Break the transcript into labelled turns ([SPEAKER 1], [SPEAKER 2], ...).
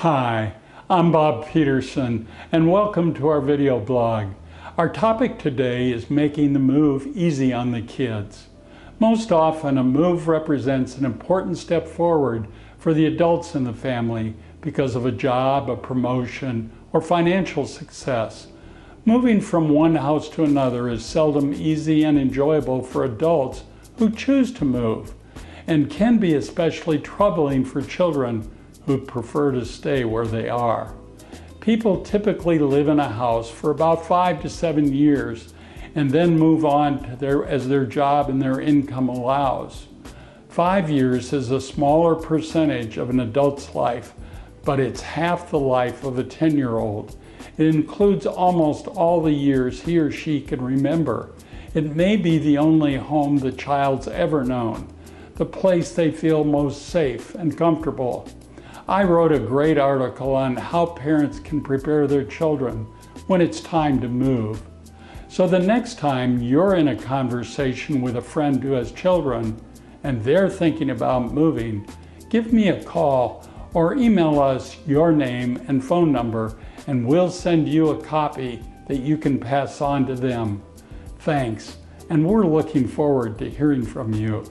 [SPEAKER 1] Hi, I'm Bob Peterson, and welcome to our video blog. Our topic today is making the move easy on the kids. Most often, a move represents an important step forward for the adults in the family because of a job, a promotion, or financial success. Moving from one house to another is seldom easy and enjoyable for adults who choose to move, and can be especially troubling for children who prefer to stay where they are. People typically live in a house for about 5 to 7 years and then move on to as their job and their income allows. 5 years is a smaller percentage of an adult's life, but it's half the life of a 10-year-old. It includes almost all the years he or she can remember. It may be the only home the child's ever known, the place they feel most safe and comfortable. I wrote a great article on how parents can prepare their children when it's time to move. So the next time you're in a conversation with a friend who has children and they're thinking about moving, give me a call or email us your name and phone number, and we'll send you a copy that you can pass on to them. Thanks, and we're looking forward to hearing from you.